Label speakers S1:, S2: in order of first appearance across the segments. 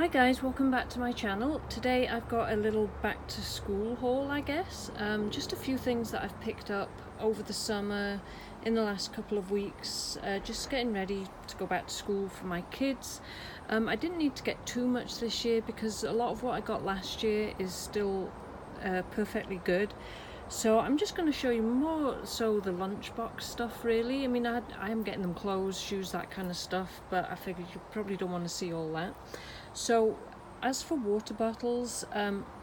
S1: Hi guys, welcome back to my channel. Today I've got a little back to school haul, I guess. Just a few things that I've picked up over the summer, in the last couple of weeks, just getting ready to go back to school for my kids. I didn't need to get too much this year because a lot of what I got last year is still perfectly good. So I'm just going to show you more so the lunchbox stuff really. I mean, I am getting them clothes, shoes, that kind of stuff, but I figured you probably don't want to see all that. So as for water bottles,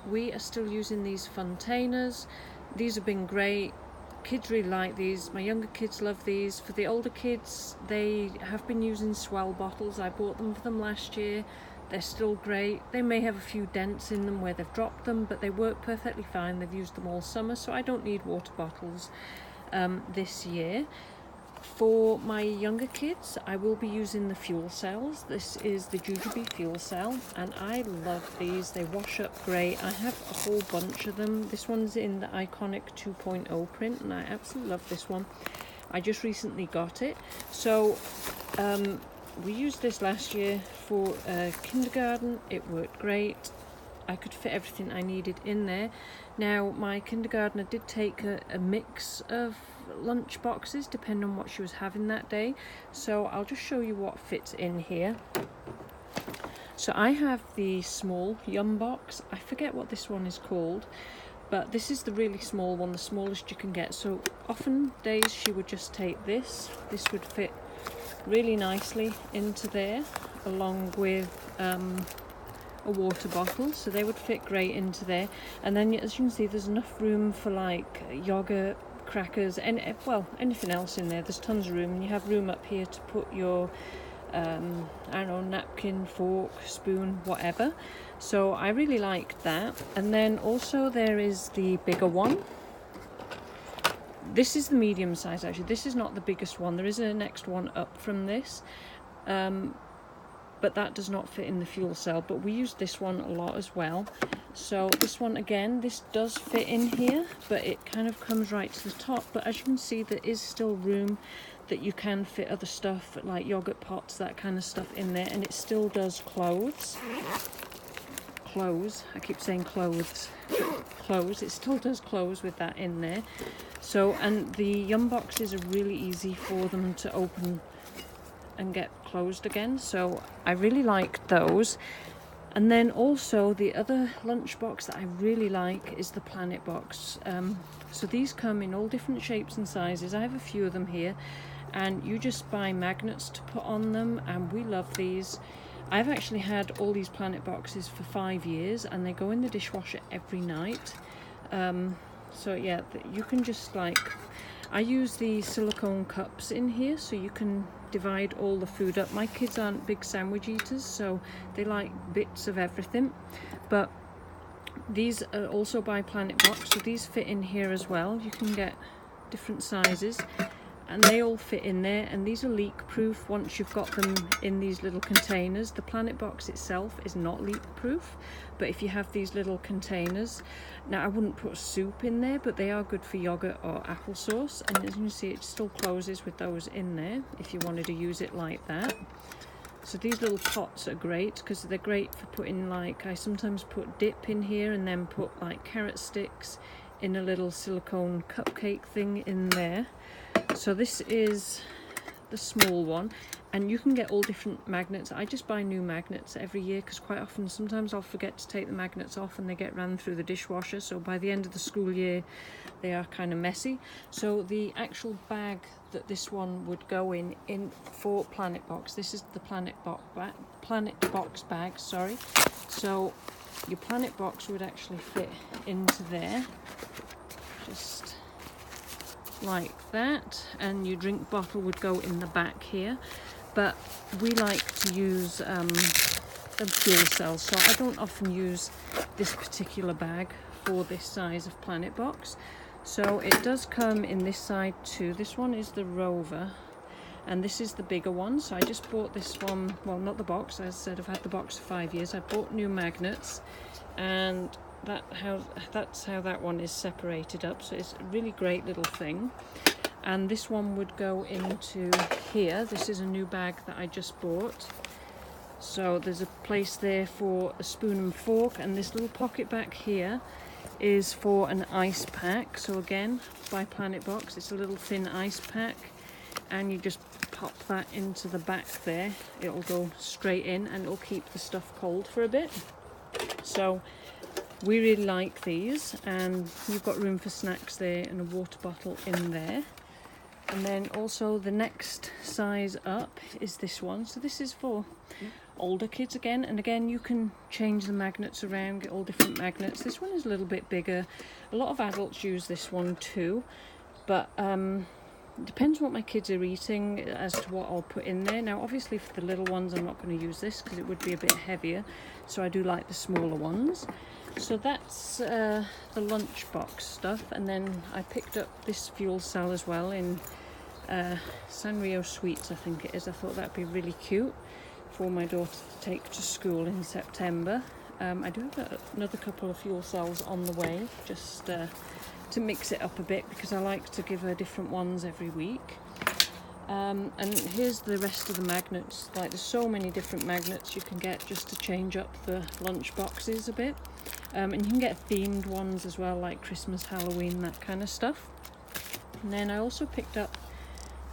S1: we are still using these Fontainers. These have been great. Kids really like these. My younger kids love these. For the older kids, they have been using Swell bottles. I bought them for them last year. They're still great. They may have a few dents in them where they've dropped them, but they work perfectly fine. They've used them all summer, so I don't need water bottles this year. For my younger kids, I will be using the fuel cells. This is the Jujube fuel cell, and I love these. They wash up great. I have a whole bunch of them. This one's in the Iconic 2.0 print, and I absolutely love this one. I just recently got it. So we used this last year for kindergarten. It worked great. I could fit everything I needed in there. Now, my kindergartner did take a mix of lunch boxes depending on what she was having that day. So I'll just show you what fits in here. So I have the small Yum box. I forget what this one is called, but this is the really small one, the smallest you can get. So often days she would just take this. This would fit really nicely into there, along with a water bottle, so they would fit great into there. And then as you can see, there's enough room for like yogurt, crackers, and well, anything else in there. There's tons of room, and you have room up here to put your I don't know, napkin, fork, spoon, whatever. So I really like that. And then also there is the bigger one. This is the medium size actually. This is not the biggest one. There is a next one up from this, but that does not fit in the fuel cell. But we use this one a lot as well. So this one again, this does fit in here, but it kind of comes right to the top. But as you can see, there is still room that you can fit other stuff like yogurt pots, that kind of stuff in there, and it still does clothes. I keep saying clothes, but clothes. It still does clothes with that in there. So, and the Yum boxes are really easy for them to open and get closed again. So I really like those. And then also the other lunchbox that I really like is the Planet box. So these come in all different shapes and sizes. I have a few of them here, and you just buy magnets to put on them, and we love these. I've actually had all these Planet boxes for 5 years, and they go in the dishwasher every night. So yeah, you can just like, I use the silicone cups in here so you can divide all the food up. My kids aren't big sandwich eaters, so they like bits of everything. But these are also by Planet box, so these fit in here as well. You can get different sizes, and they all fit in there, and these are leak proof once you've got them in these little containers. The Planet box itself is not leak proof, but if you have these little containers, now I wouldn't put soup in there, but they are good for yogurt or applesauce, and as you can see, it still closes with those in there if you wanted to use it like that. So these little pots are great because they're great for putting, like, I sometimes put dip in here and then put like carrot sticks in a little silicone cupcake thing in there. So this is the small one, and you can get all different magnets. I just buy new magnets every year because quite often, sometimes I'll forget to take the magnets off and they get ran through the dishwasher, so by the end of the school year they are kind of messy. So the actual bag that this one would go in for Planet box, this is the Planet box bag, sorry. So your Planet box would actually fit into there, just like that, and your drink bottle would go in the back here. But we like to use the fuel cells, so I don't often use this particular bag for this size of Planet box. So it does come in this side too. This one is the Rover, and this is the bigger one. So I just bought this one, well, not the box, as I said, I've had the box for 5 years. I bought new magnets, and that's how that one is separated up. So it's a really great little thing. And this one would go into here. This is a new bag that I just bought. So there's a place there for a spoon and fork, and this little pocket back here is for an ice pack. So again, by Planet Box, it's a little thin ice pack, and you just pop that into the back there. It'll go straight in and it'll keep the stuff cold for a bit. So we really like these, and you've got room for snacks there and a water bottle in there. And then also the next size up is this one. So this is for older kids again, and again you can change the magnets around, get all different magnets. This one is a little bit bigger. A lot of adults use this one too, but it depends what my kids are eating as to what I'll put in there. Now obviously for the little ones I'm not going to use this because it would be a bit heavier, so I do like the smaller ones. So that's the lunchbox stuff. And then I picked up this fuel cell as well in Sanrio Sweets, I think it is. I thought that'd be really cute for my daughter to take to school in September. I do have another couple of fuel cells on the way, just to mix it up a bit, because I like to give her different ones every week. And here's the rest of the magnets. Like, there's so many different magnets you can get just to change up the lunch boxes a bit. And you can get themed ones as well, like Christmas, Halloween, that kind of stuff. And then I also picked up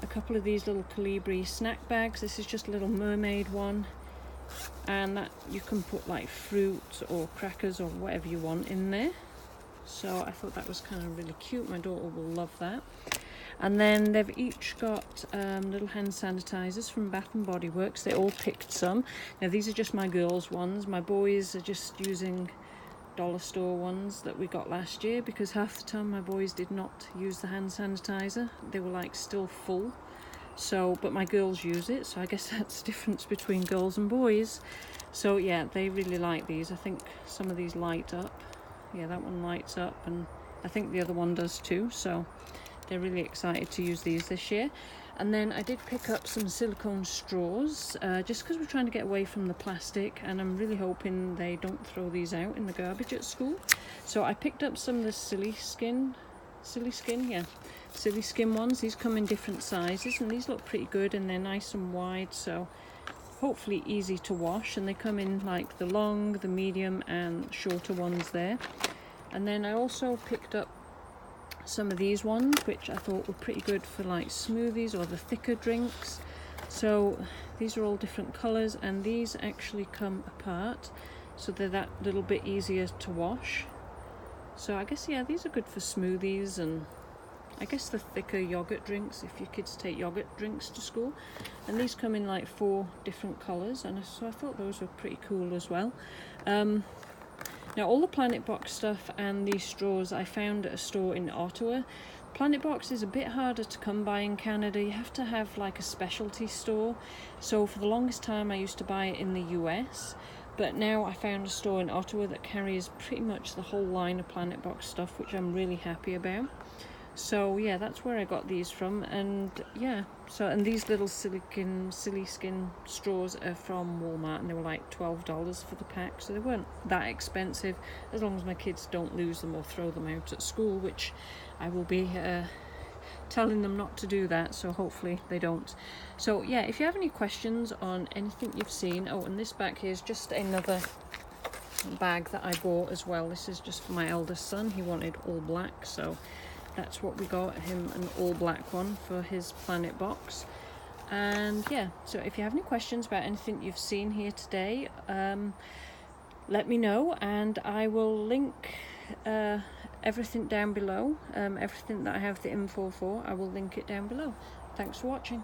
S1: a couple of these little Colibri snack bags. This is just a little mermaid one, and that you can put like fruit or crackers or whatever you want in there. So I thought that was kind of really cute. My daughter will love that. And then they've each got little hand sanitizers from Bath and Body Works. They all picked some. Now these are just my girls' ones. My boys are just using dollar store ones that we got last year, because half the time my boys did not use the hand sanitizer. They were like still full. So, but my girls use it, so I guess that's the difference between girls and boys. So yeah, they really like these. I think some of these light up. Yeah, that one lights up, and I think the other one does too. So they're really excited to use these this year. And then I did pick up some silicone straws, just because we're trying to get away from the plastic, and I'm really hoping they don't throw these out in the garbage at school. So I picked up some of the silly skin ones. These come in different sizes, and these look pretty good, and they're nice and wide, so hopefully easy to wash. And they come in like the long, the medium, and shorter ones there. And then I also picked up some of these ones, which I thought were pretty good for like smoothies or the thicker drinks. So these are all different colours, and these actually come apart, so they're that little bit easier to wash. So I guess, yeah, these are good for smoothies, and I guess the thicker yogurt drinks, if your kids take yogurt drinks to school. And these come in like 4 different colours, and so I thought those were pretty cool as well. Now all the Planet Box stuff and these straws I found at a store in Ottawa. Planet Box is a bit harder to come by in Canada. You have to have like a specialty store. So for the longest time I used to buy it in the US, but now I found a store in Ottawa that carries pretty much the whole line of Planet Box stuff, which I'm really happy about. So yeah, that's where I got these from. And yeah, so, and these little silly skin straws are from Walmart, and they were like $12 for the pack, so they weren't that expensive, as long as my kids don't lose them or throw them out at school, which I will be telling them not to do that, so hopefully they don't. So yeah, if you have any questions on anything you've seen, oh, and this back here is just another bag that I bought as well. This is just for my eldest son. He wanted all black, so that's what we got him, an all black one for his Planet Box. And yeah, so if you have any questions about anything you've seen here today, let me know, and I will link everything down below. Everything that I have the info for, I will link it down below. Thanks for watching.